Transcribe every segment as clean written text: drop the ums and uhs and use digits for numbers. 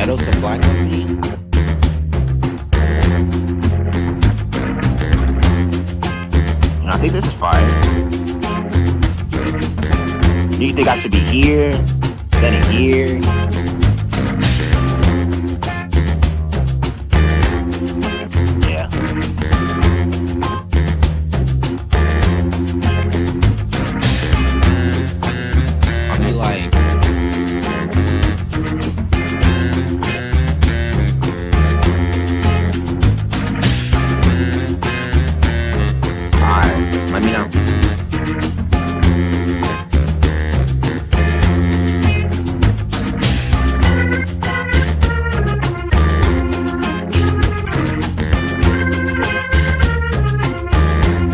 Metal Supply Company. I think this is fire. Do you think I should be here, then here? Yeah. I'll be like, alright, let me know.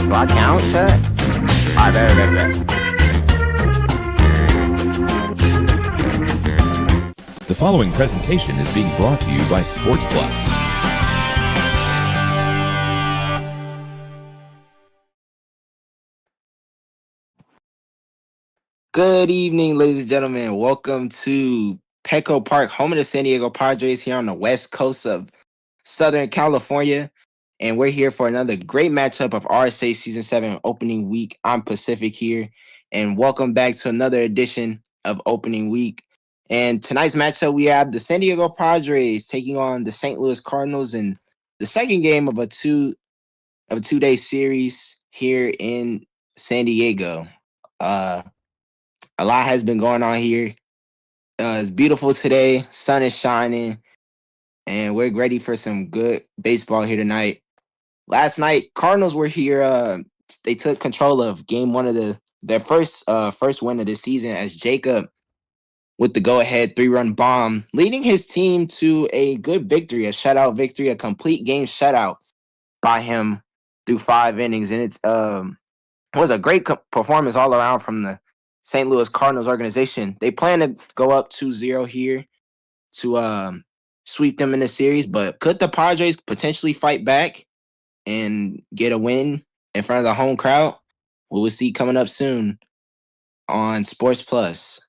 Do I count, chat? Alright, bet. The following presentation is being brought to you by Sports Plus. Good evening, ladies and gentlemen. Welcome to Petco Park, home of the San Diego Padres here on the west coast of Southern California. And we're here for another great matchup of RSA Season 7 opening week. I'm Pacific here. And welcome back to another edition of opening week. And tonight's matchup, we have the San Diego Padres taking on the St. Louis Cardinals in the second game of a two-day series here in San Diego. A lot has been going on here. It's beautiful today. Sun is shining. And we're ready for some good baseball here tonight. Last night, Cardinals were here. They took control of game one of their first win of the season as Jacob with the go-ahead 3-run bomb, leading his team to a good victory, a shutout victory, a complete game shutout by him through 5 innings. And it was a great performance all around from the St. Louis Cardinals organization. They plan to go up 2-0 here to sweep them in the series, but could the Padres potentially fight back and get a win in front of the home crowd? We will see coming up soon on Sports Plus.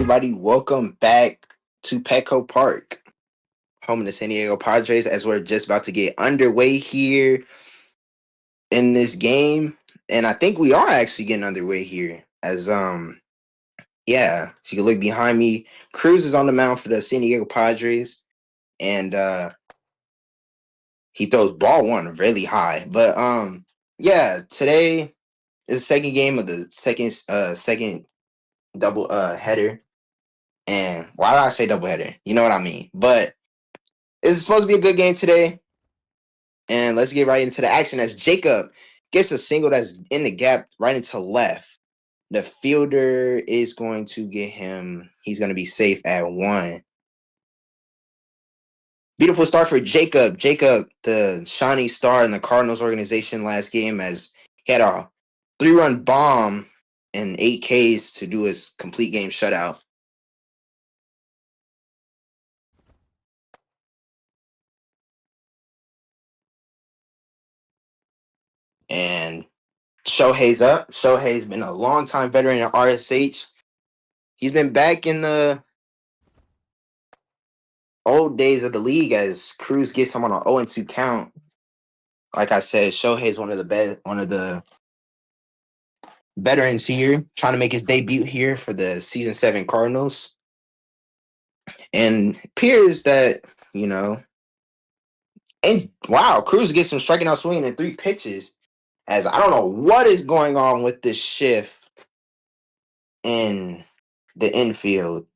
everybody. Welcome back to Petco Park, home of the San Diego Padres, as we're just about to get underway here in this game. And I think we are actually getting underway here. Yeah, so you can look behind me. Cruz is on the mound for the San Diego Padres, and he throws ball one really high. But yeah, today is the second game of the second double header. And why did I say double header? You know what I mean. But it's supposed to be a good game today. And let's get right into the action as Jacob gets a single that's in the gap right into left. The fielder is going to get him. He's going to be safe at one. Beautiful start for Jacob. Jacob, the shining star in the Cardinals organization last game, as he had a 3-run bomb and 8 Ks to do his complete game shutout. And Shohei's up. Shohei's been a long-time veteran at RSH. He's been back in the old days of the league as Cruz gets him on an 0-2 count. Like I said, Shohei's one of the veterans here, trying to make his debut here for the season 7 Cardinals. And appears that, and wow, Cruz gets him striking out swinging in 3 pitches. As I don't know what is going on with this shift in the infield.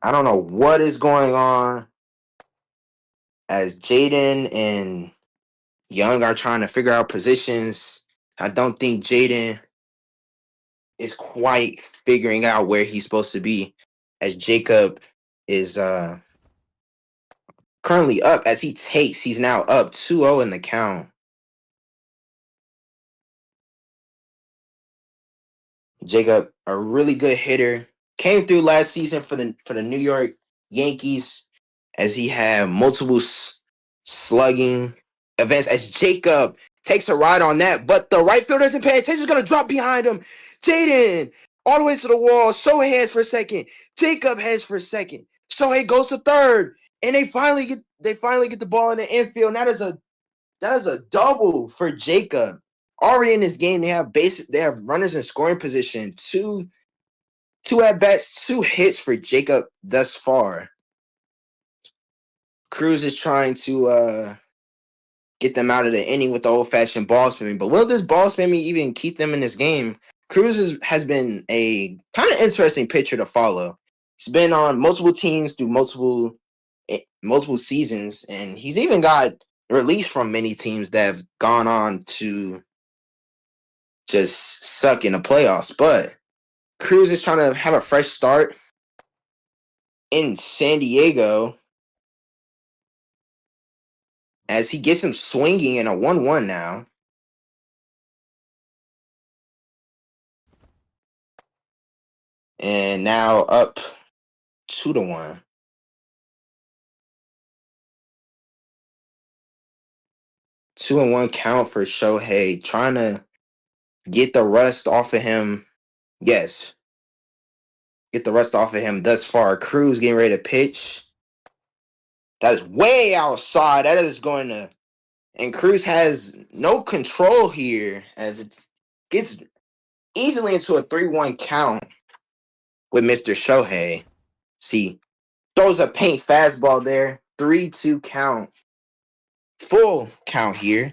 I don't know what is going on as Jaden and Young are trying to figure out positions. I don't think Jaden is quite figuring out where he's supposed to be, as Jacob is currently up as he's now up 2-0 in the count. Jacob, a really good hitter, came through last season for the New York Yankees as he had multiple slugging events, as Jacob takes a ride on that, but the right fielder isn't paying attention. He's going to drop behind him. Jaden all the way to the wall. Shohei heads for second. Jacob heads for second. Shohei goes to third, and they finally get the ball in the infield. And that is a double for Jacob. Already in this game, they have runners in scoring position. Two at bats, 2 hits for Jacob thus far. Cruz is trying to get them out of the inning with the old-fashioned ball spamming. But will this ball spamming even keep them in this game? Cruz has been a kind of interesting pitcher to follow. He's been on multiple teams through multiple seasons, and he's even got released from many teams that have gone on to just suck in the playoffs. But Cruz is trying to have a fresh start in San Diego as he gets him swinging in a 1-1 now. And now up 2-1. 2-1 count for Shohei, trying to get the rust off of him. Yes. Get the rust off of him thus far. Cruz getting ready to pitch. That is way outside. That is going to... And Cruz has no control here as it gets easily into a 3-1 count with Mr. Shohei. See, throws a paint fastball there. 3-2 count. Full count here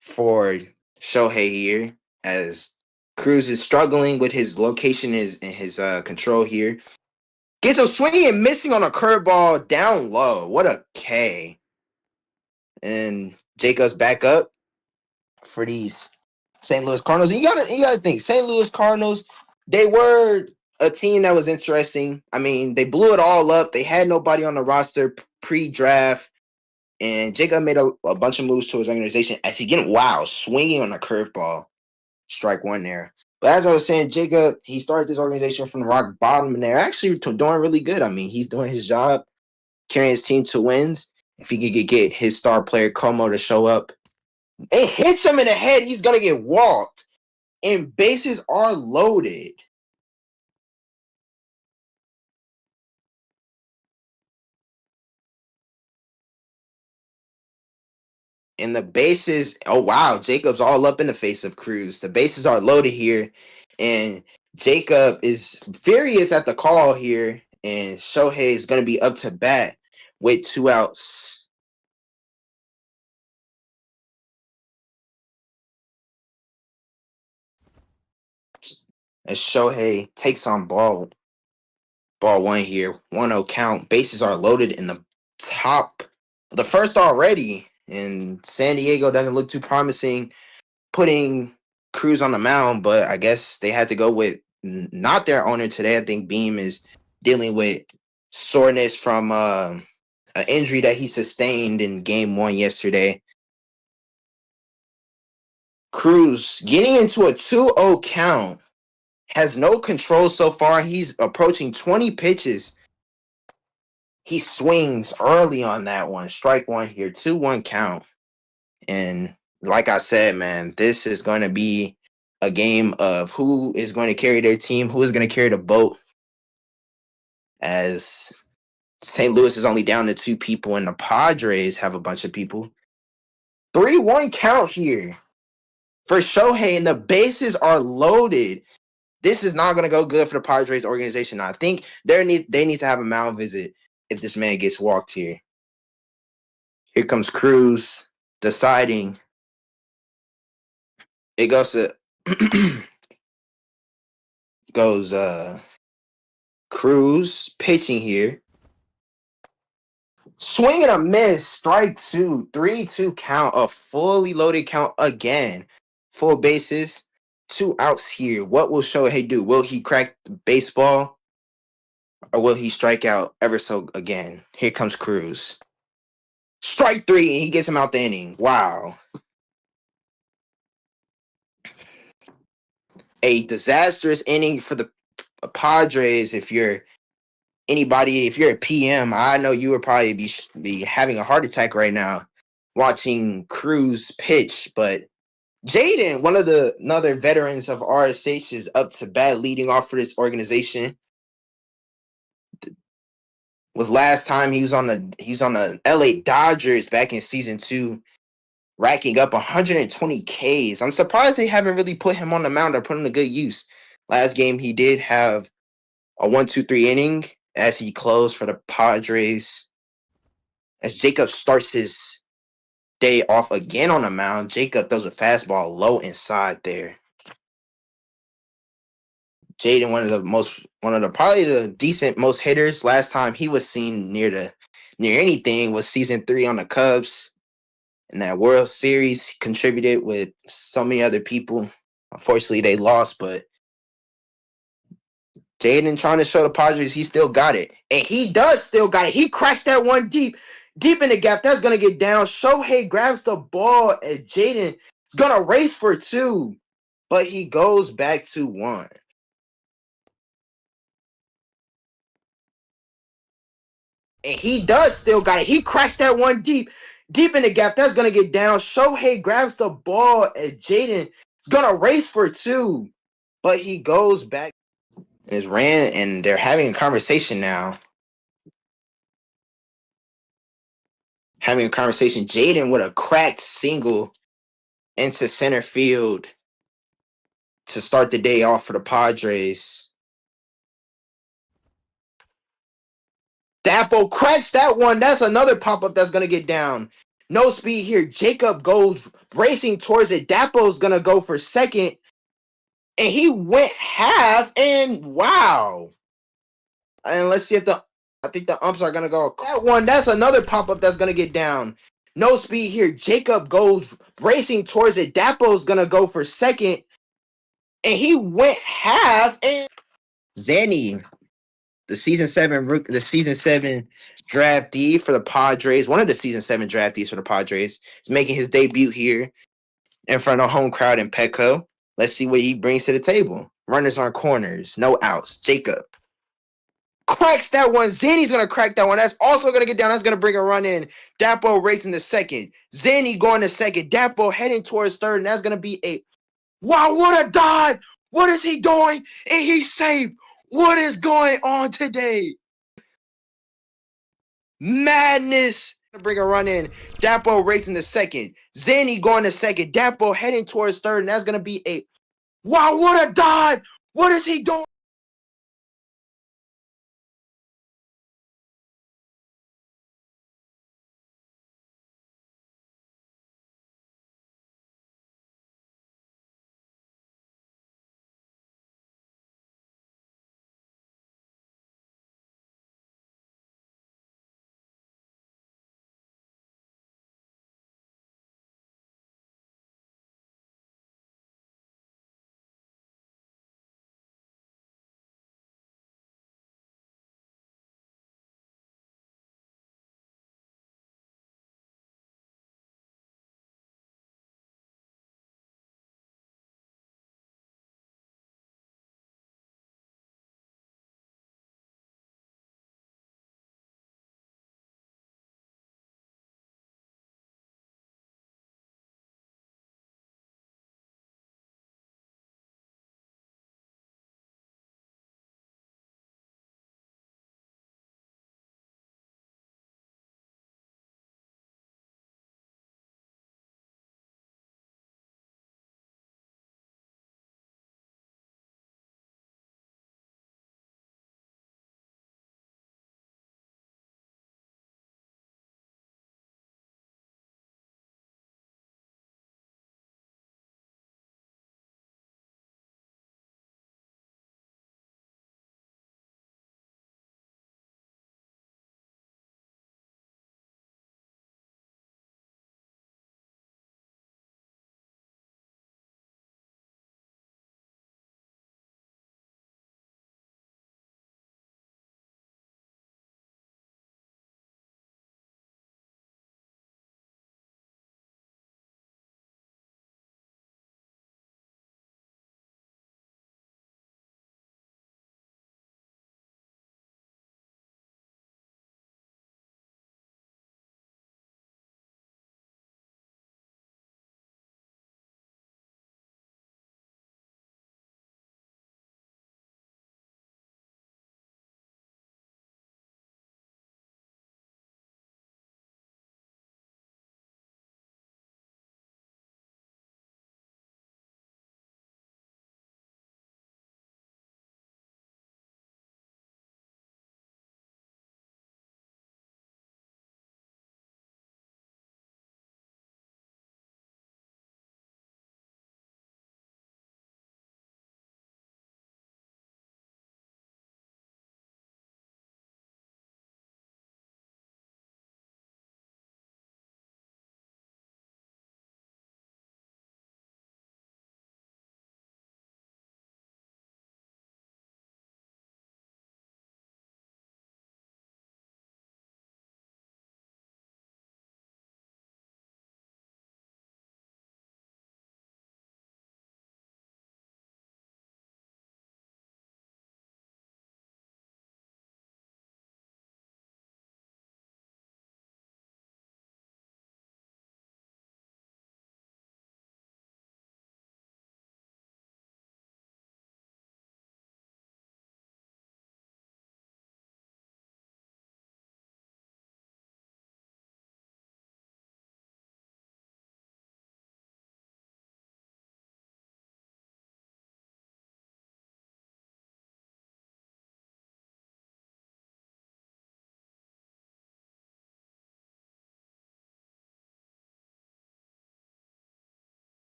for Shohei here as Cruz is struggling with his location and his control here. Gets him swinging and missing on a curveball down low. What a K. And Jacob's back up for these St. Louis Cardinals. And you gotta think, St. Louis Cardinals, they were a team that was interesting. I mean, they blew it all up. They had nobody on the roster pre-draft. And Jacob made a bunch of moves to his organization as he getting swinging on a curveball. Strike one there. But as I was saying, Jacob, he started this organization from the rock bottom, and they're actually doing really good. I mean, he's doing his job, carrying his team to wins. If he could get his star player Como to show up, it hits him in the head. He's gonna get walked, and bases are loaded. And the bases, oh wow, Jacob's all up in the face of Cruz. The bases are loaded here, and Jacob is furious at the call here, and Shohei is going to be up to bat with 2 outs. As Shohei takes on ball 1 here, 1-0 count. Bases are loaded in the top of the first already, and San Diego doesn't look too promising putting Cruz on the mound, but I guess they had to go with not their owner today. I think Beam is dealing with soreness from an injury that he sustained in game 1 yesterday. Cruz getting into a 2-0 count, has no control so far. He's approaching 20 pitches. He swings early on that one. Strike 1 here, 2-1 count. And like I said, man, this is going to be a game of who is going to carry their team, who is going to carry the boat, as St. Louis is only down to 2 people and the Padres have a bunch of people. 3-1 count here for Shohei, and the bases are loaded. This is not going to go good for the Padres organization. I think they need to have a mound visit if this man gets walked here. Here comes Cruz deciding. It goes to Cruz pitching here. Swing and a miss, strike 2, 3-2 count, a fully loaded count again. Full bases, 2 outs here. What will Shohei do? Will he crack the baseball or will he strike out ever so again? Here comes Cruz. Strike 3, and he gets him out the inning. Wow. A disastrous inning for the Padres. If you're a PM, I know you would probably be having a heart attack right now watching Cruz pitch. But Jaden, another veterans of RSH, is up to bat leading off for this organization. Was last time he was on the LA Dodgers back in season 2, racking up 120 Ks. I'm surprised they haven't really put him on the mound or put him to good use. Last game he did have a 1-2-3 inning as he closed for the Padres. As Jacob starts his day off again on the mound, Jacob throws a fastball low inside there. Jaden, one of the probably the decent most hitters. Last time he was seen near anything was season 3 on the Cubs. In that World Series, he contributed with so many other people. Unfortunately, they lost, but Jaden trying to show the Padres he still got it. And he does still got it. He cracks that one deep in the gap. That's going to get down. Shohei grabs the ball, and Jaden is going to race for 2, but he goes back to 1. And he does still got it. He cracks that one deep in the gap. That's going to get down. Shohei grabs the ball, and Jaden is going to race for 2, but he goes back. And they're having a conversation now. Having a conversation. Jaden with a cracked single into center field to start the day off for the Padres. Dapo cracks that one. That's another pop-up that's going to get down. No speed here. Jacob goes racing towards it. Dapo's going to go for second. And he went half, and wow. And let's see if I think the umps are going to go. That one, that's another pop-up that's going to get down. No speed here. Jacob goes racing towards it. Dapo's going to go for second. And he went half, and Zanny, the season 7 draftee for the Padres, one of the season 7 draftees for the Padres, is making his debut here in front of a home crowd in Petco. Let's see what he brings to the table. Runners on corners, no outs. Jacob cracks that one. Zanny's going to crack that one. That's also going to get down. That's going to bring a run in. Dapo racing to second. Zanny going to second. Dapo heading towards third, and that's going to be a wow, what a dive! What is he doing? And he's safe. What is going on today? Madness bring a run in. Dapo racing to second. Zanny going to second. Dapo heading towards third, and that's gonna be a wow! What a dive! What is he doing?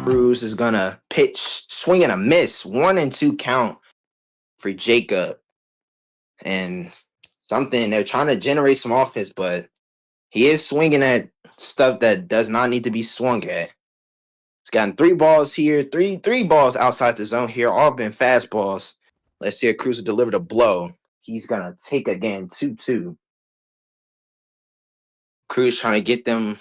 Cruz is gonna pitch, swing and a miss. 1-2 count for Jacob. And something they're trying to generate some offense, but he is swinging at stuff that does not need to be swung at. He's gotten 3 balls here, three balls outside the zone here, all been fastballs. Let's see if Cruz will deliver the blow. He's gonna take again 2-2. Cruz trying to get them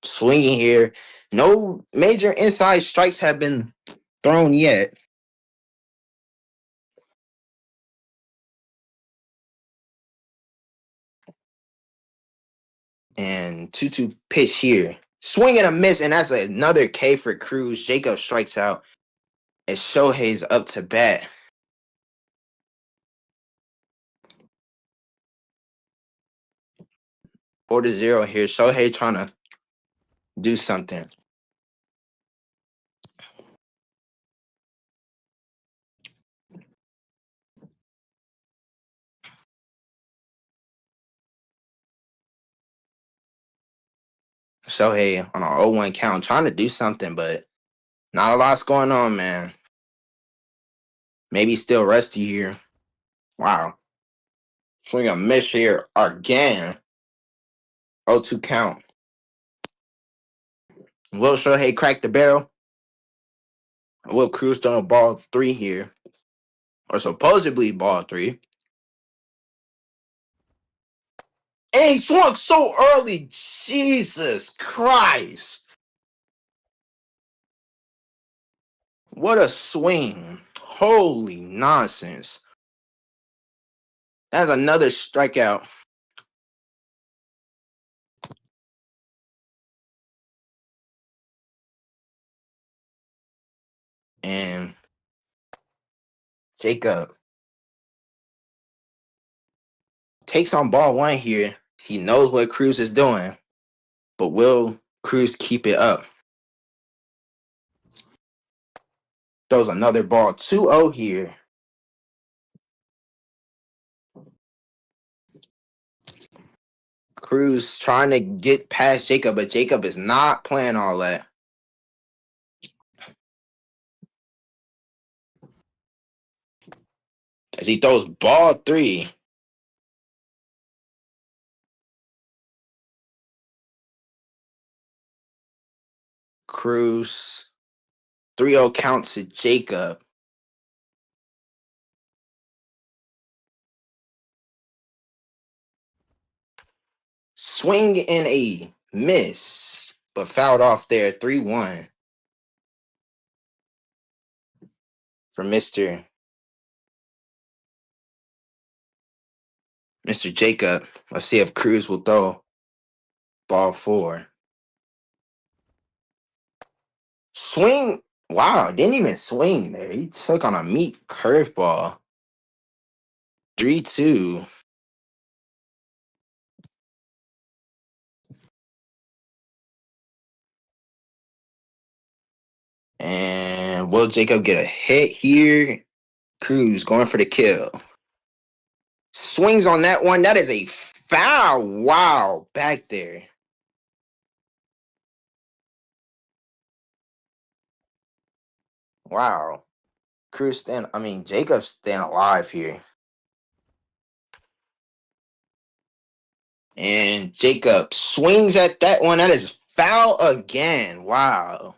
swinging here. No major inside strikes have been thrown yet. And 2-2 pitch here. Swing and a miss, and that's another K for Cruz. Jacob strikes out as Shohei's up to bat. 4-0 here. Shohei trying to do something. Shohei on an 0-1 count, trying to do something, but not a lot's going on, man. Maybe still rusty here. Wow. Swing a miss here again. 0-2 count. Will Shohei crack the barrel? Will Cruz throw a ball 3 here? Or supposedly ball 3. And he swung so early. Jesus Christ. What a swing. Holy nonsense. That's another strikeout. And Jacob takes on ball 1 here. He knows what Cruz is doing. But will Cruz keep it up? Throws another ball 2-0 here. Cruz trying to get past Jacob, but Jacob is not playing all that. As he throws ball 3. Cruz 3-0 count to Jacob. Swing and a miss, but fouled off there 3-1 for Mr. Jacob. Let's see if Cruz will throw ball 4. Swing. Wow, didn't even swing there. He took on a meat curveball. 3-2. And will Jacob get a hit here? Cruz going for the kill. Swings on that one. That is a foul. Wow, back there. Wow. Jacob's staying alive here. And Jacob swings at that one. That is foul again. Wow.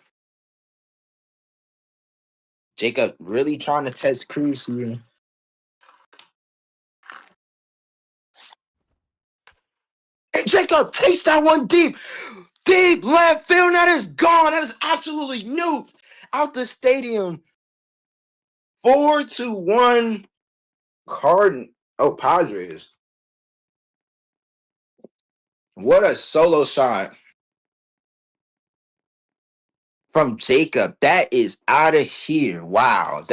Jacob really trying to test Cruz here. And Jacob takes that one deep. Deep left field. That is gone. That is absolutely nuked out the stadium. 4-1 Padres. What a solo shot from Jacob. That is out of here. Wow.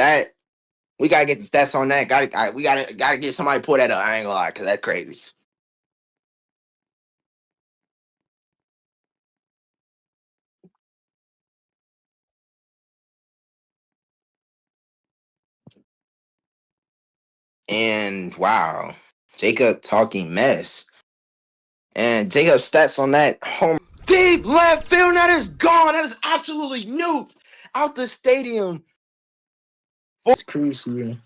We gotta get the stats on that. We gotta get somebody to pull that up. I ain't gonna lie, cause that's crazy. And wow, Jacob talking mess. And Jacob's stats on that home deep left field. That is gone. That is absolutely nuked out the stadium. It's crazy.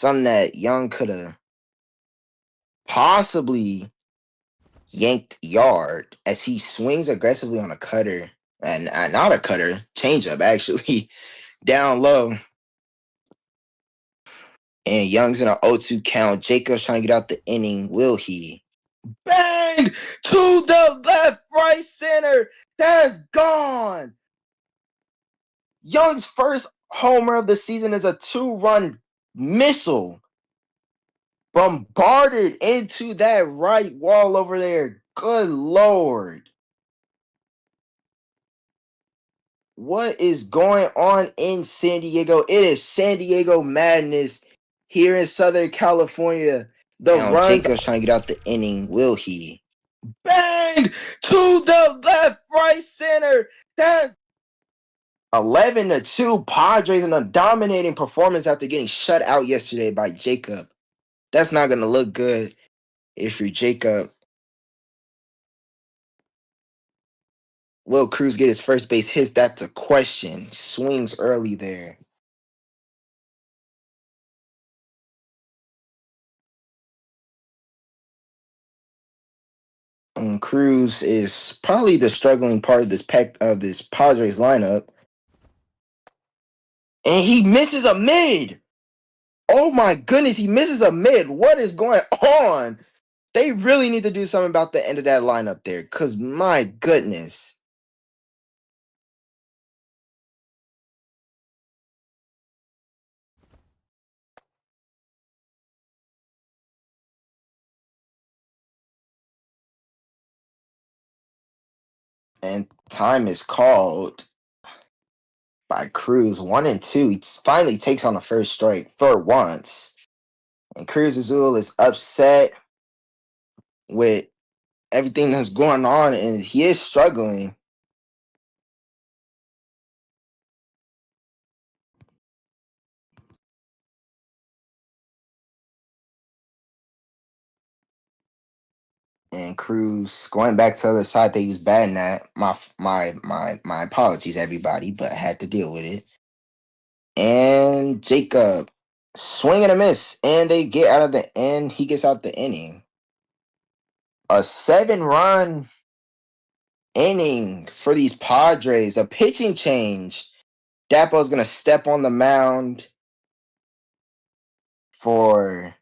something that Young could have possibly yanked yard as he swings aggressively on a cutter. And not a cutter, changeup actually, down low. And Young's in an 0-2 count. Jacobs trying to get out the inning. Will he? Bang! To the left, right center. That's gone. Young's first homer of the season is a 2-run missile. Bombarded into that right wall over there. Good Lord. What is going on in San Diego? It is San Diego madness here in Southern California. The Now runs. Jacobs trying to get out the inning. Will he? Bang! To the left, right center. That's 11-2 Padres in a dominating performance after getting shut out yesterday by Jacob. That's not going to look good if you're Jacob. Will Cruz get his first base hit? That's a question. Swings early there. Cruz is probably the struggling part of this Padres lineup. And he misses a mid. Oh my goodness, he misses a mid. What is going on? They really need to do something about the end of that lineup there, because my goodness. And time is called by Cruz. 1-2. He finally takes on the first strike for once. And Cruz Azul is upset with everything that's going on, and he is struggling. And Cruz going back to the other side that he was batting at. My apologies, everybody, but I had to deal with it. And Jacob swing and a miss, and they get out of the end. He gets out the inning. A 7-run inning for these Padres. A pitching change. Dapo's gonna step on the mound for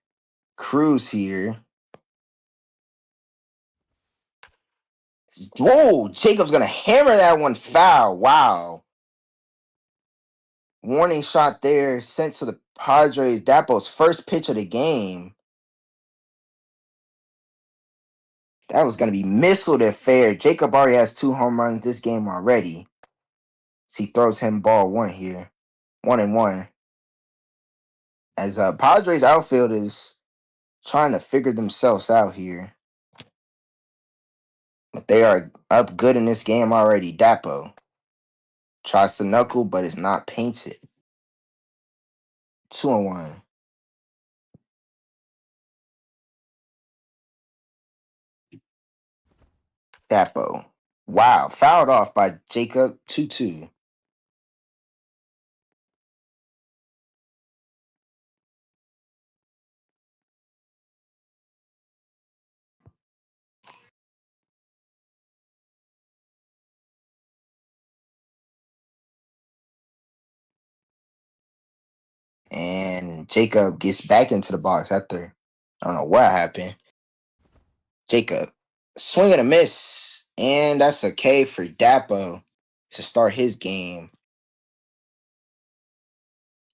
Cruz here. Whoa, Jacob's gonna hammer that one foul. Wow. Warning shot there sent to the Padres. Dapo's first pitch of the game. That was gonna be missiled at fair. Jacob already has 2 home runs this game already. So he throws him ball 1 here. 1-1. As Padres outfield is trying to figure themselves out here. But they are up good in this game already. Dapo tries to knuckle, but is not painted. 2-1. Dapo. Wow. Fouled off by Jacob. 2-2. And Jacob gets back into the box after, I don't know what happened. Jacob, swing and a miss. And that's a K for Dapo to start his game.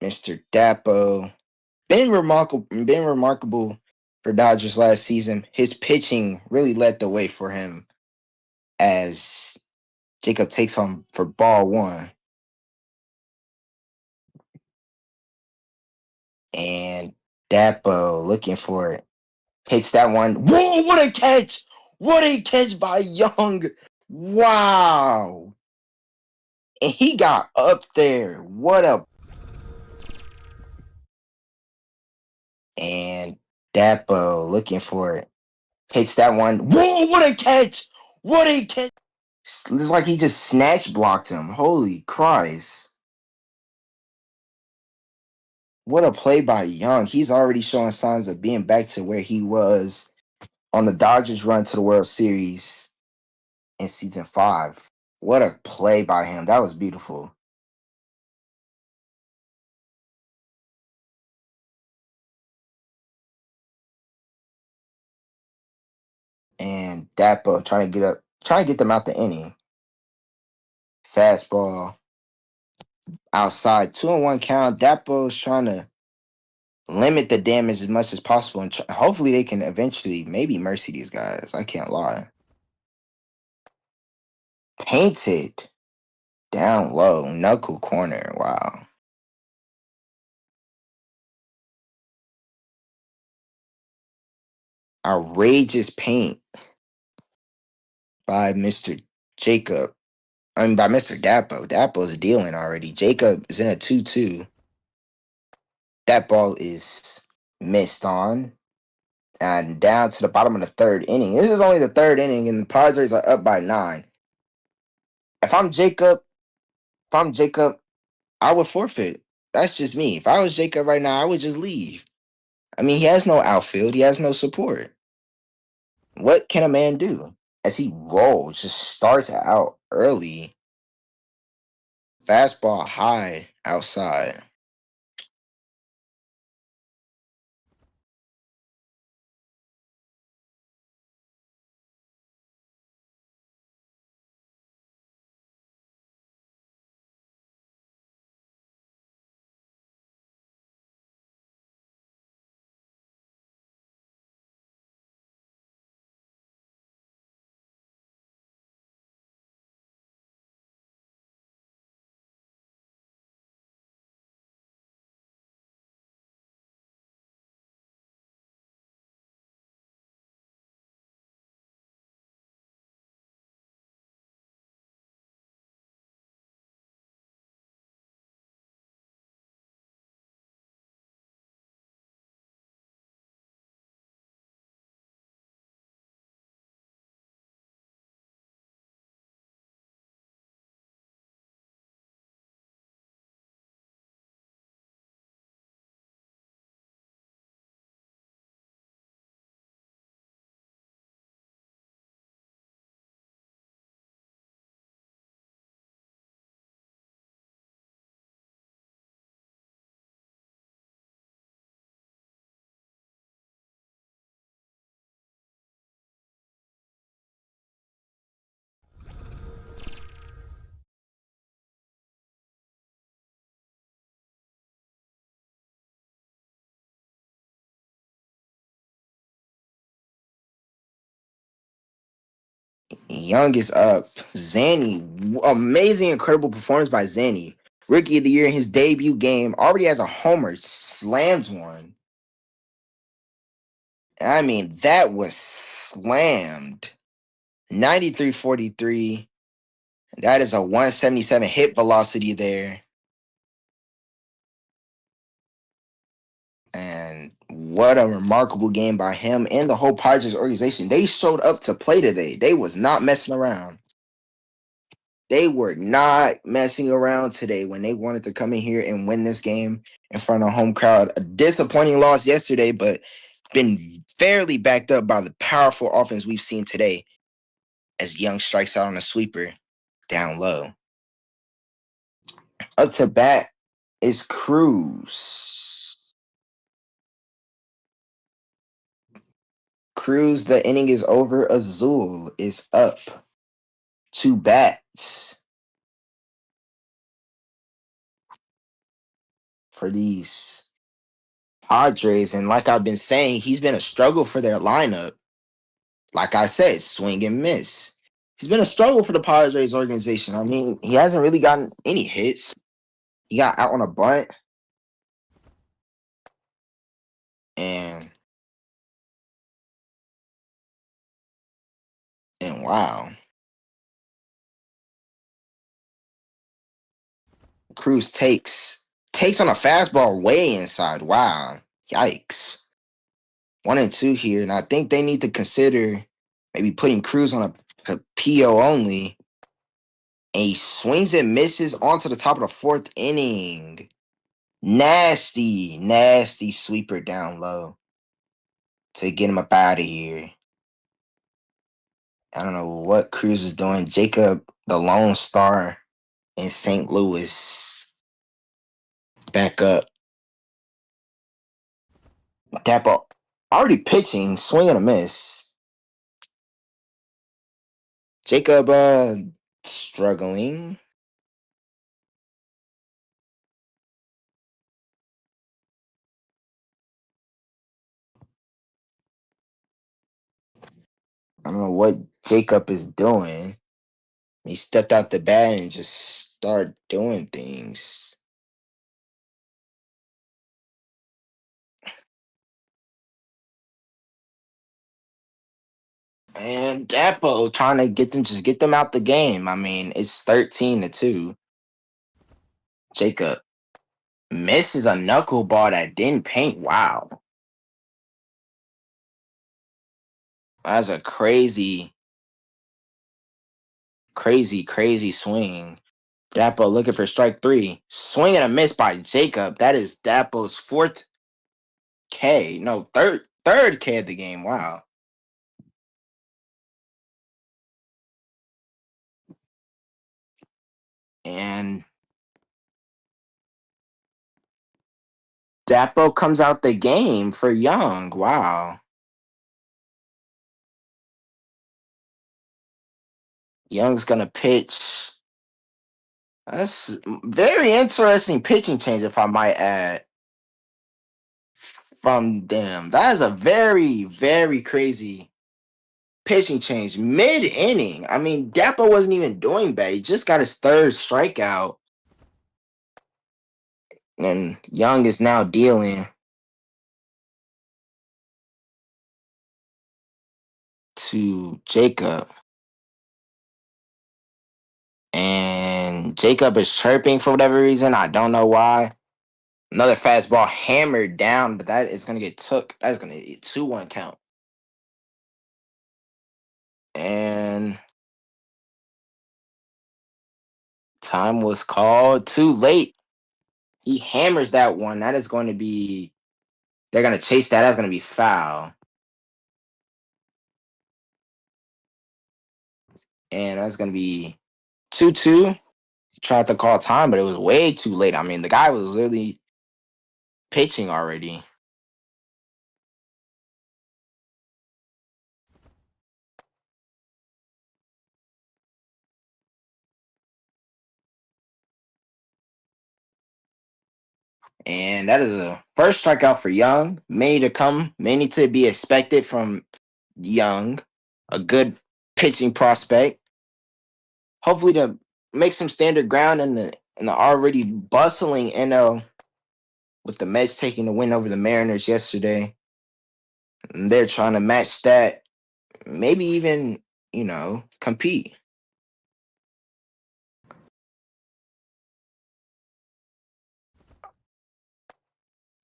Mr. Dapo. Been remarkable for Dodgers last season. His pitching really led the way for him as Jacob takes home for ball 1. And Dapo looking for it. Hits that one. Whoa, what a catch! What a catch by Young. Wow. And he got up there. What a. And Dapo looking for it. Hits that one. Whoa, what a catch! What a catch! It's like he just snatch blocked him. Holy Christ. What a play by Young. He's already showing signs of being back to where he was on the Dodgers run to the World Series in season 5. What a play by him. That was beautiful. And Dapo trying to get them out the inning. Fastball outside, 2-1 count. Dapo's trying to limit the damage as much as possible, and hopefully they can eventually maybe mercy these guys. I can't lie. Painted down low, knuckle corner. Wow. Outrageous paint by Mr. Jacob. I mean, by Mr. Dapo. Dapo's dealing already. Jacob is in a 2-2. That ball is missed on. And down to the bottom of the third inning. This is only the third inning, and the Padres are up by 9. If I'm Jacob, I would forfeit. That's just me. If I was Jacob right now, I would just leave. I mean, he has no outfield. He has no support. What can a man do? As he rolls, just starts out early. Fastball high outside. Young is up. Zanny, amazing, incredible performance by Zanny. Rookie of the year in his debut game. Already has a homer. Slams one. I mean, that was slammed. 93.43. That is a 177 hit velocity there. And what a remarkable game by him and the whole Padres organization. They showed up to play today. They was not messing around. They were not messing around today when they wanted to come in here and win this game in front of a home crowd. A disappointing loss yesterday, but been fairly backed up by the powerful offense we've seen today as Young strikes out on a sweeper down low. Up to bat is Cruz. Cruz, the inning is over. Azul is up. 2 bats for these Padres. And like I've been saying, he's been a struggle for their lineup. Like I said, swing and miss. He's been a struggle for the Padres organization. I mean, he hasn't really gotten any hits. He got out on a bunt. And wow. Cruz takes on a fastball way inside. Wow. Yikes. 1-2 here. And I think they need to consider maybe putting Cruz on a PO only. And he swings and misses onto the top of the 4th inning. Nasty, nasty sweeper down low to get him up out of here. I don't know what Cruz is doing. Jacob, the Lone Star in St. Louis. Back up. Dapper already pitching, swing and a miss. Jacob struggling. I don't know what Jacob is doing. He stepped out the bat and just started doing things. And Dapo trying to get them out the game. I mean, it's 13-2. Jacob misses a knuckleball that didn't paint. Wow. That's a crazy, crazy swing. Dapo looking for strike three. Swing and a miss by Jacob. That is Dapo's fourth K. No, third K of the game. Wow. And Dapo comes out the game for Young. Wow. Young's gonna pitch. That's very interesting pitching change, if I might add, from them. That is a very crazy pitching change mid inning. I mean, Dapo wasn't even doing bad. He just got his third strikeout, and Young is now dealing to Jacob. And Jacob is chirping for whatever reason. I don't know why. Another fastball hammered down, but that is going to get took. That is going to get 2-1 count. And time was called too late. He hammers that one. That is going to be. They're going to chase that. That's going to be foul. And that's going to be 2-2. Tried to call time, but it was way too late. I mean, the guy was literally pitching already. And that is a first strikeout for Young. Many to come, many to be expected from Young. A good pitching prospect. Hopefully to make some standard ground in the already bustling NL with the Mets taking the win over the Mariners yesterday. And they're trying to match that, maybe even, compete.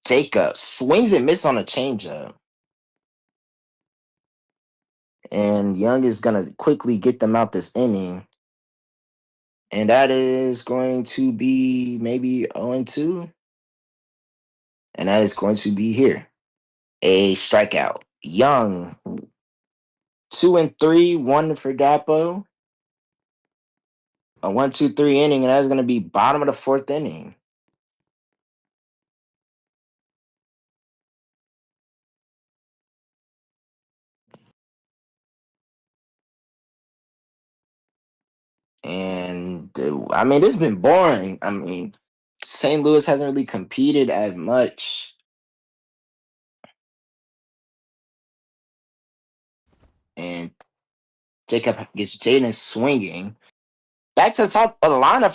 Jacob swings and misses on a changeup. And Young is going to quickly get them out this inning. And that is going to be maybe 0-2. And that is going to be here. A strikeout. Young. 2-3, one for Dapo. A 1-2-3 inning, and that's going to be bottom of the fourth inning. And I mean, it's been boring. I mean, St. Louis hasn't really competed as much. And Jacob gets Jaden swinging. Back to the top of the lineup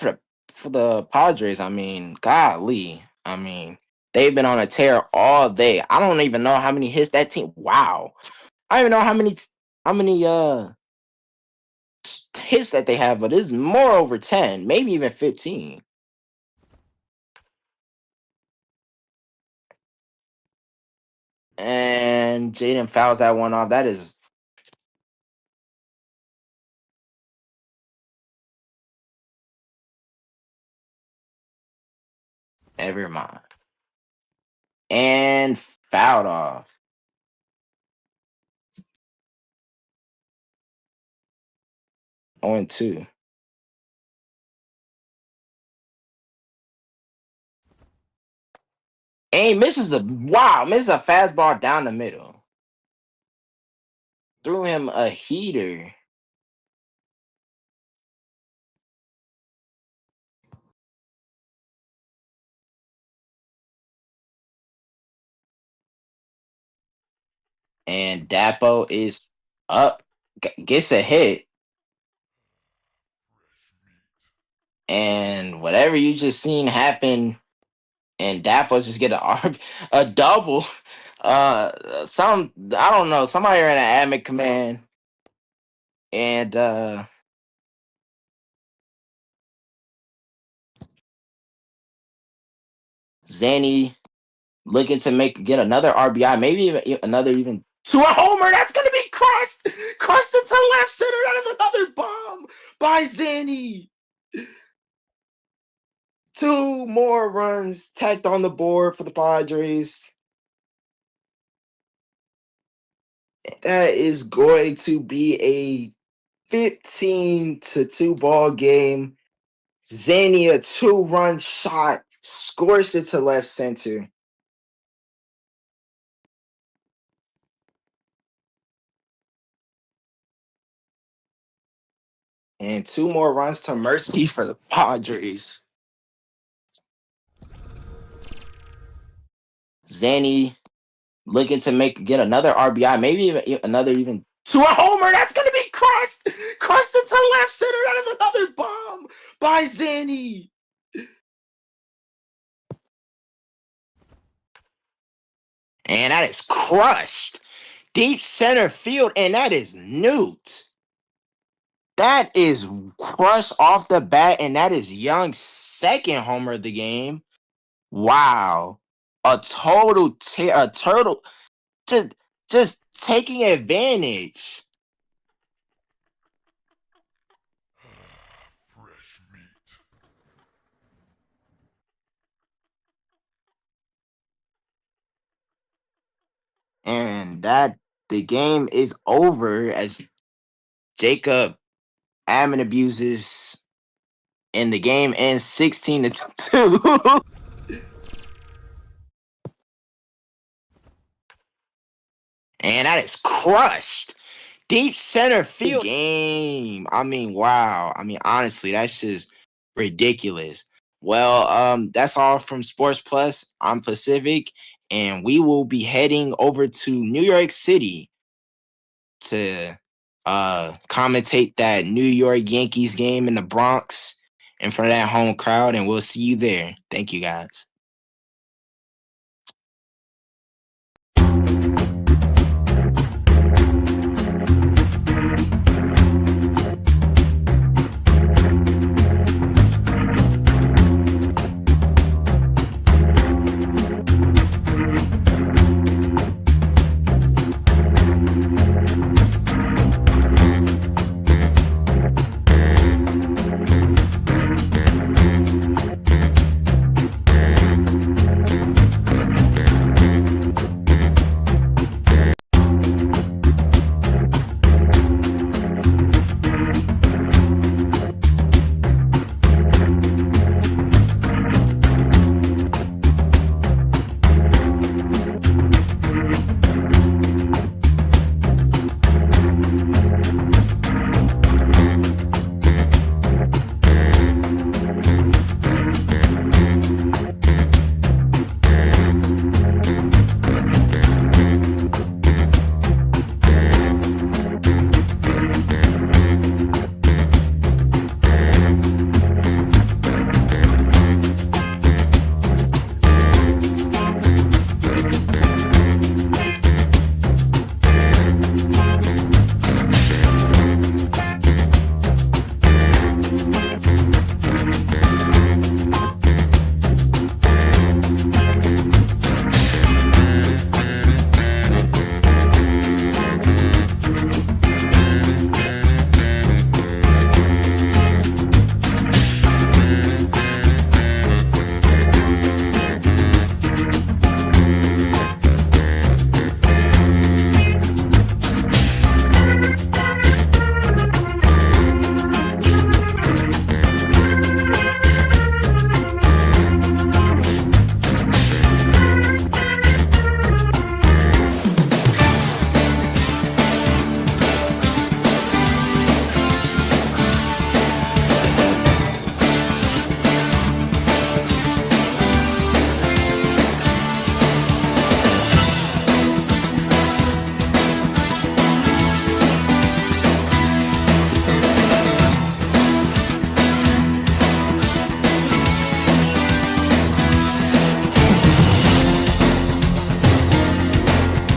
for the Padres. I mean, golly. I mean, they've been on a tear all day. I don't even know how many hits that team. Wow. I don't even know how many hits that they have, but it's more over 10, maybe even 15. And Jaden fouls that one off. That is Never mind. And fouled off. On 2. And misses misses a fastball down the middle. Threw him a heater. And Dapo is up, gets a hit. And whatever you just seen happen, and Dapo just get a double. I don't know. Somebody ran an admin command, and Zanny looking to get another RBI, maybe even to a homer. That's gonna be crushed into left center. That is another bomb by Zanny. 2 more runs tacked on the board for the Padres. That is going to be a 15-2 ball game. Zanny, a 2-run shot, scorched it to left center. And 2 more runs to mercy for the Padres. Zanny looking to get another RBI, maybe even to a homer. That's gonna be crushed into left center. That is another bomb by Zanny. And that is crushed deep center field, and that is Newt. That is crushed off the bat, and that is Young's second homer of the game. Wow, a turtle, just taking advantage. Fresh meat. And that the game is over as Jacob admin abuses, and the game ends 16-2. And that is crushed deep center field game. I mean, wow. I mean, honestly, that's just ridiculous. Well, that's all from Sports Plus. I'm Pacific, and we will be heading over to New York City to commentate that New York Yankees game in the Bronx in front of that home crowd, and we'll see you there. Thank you, guys.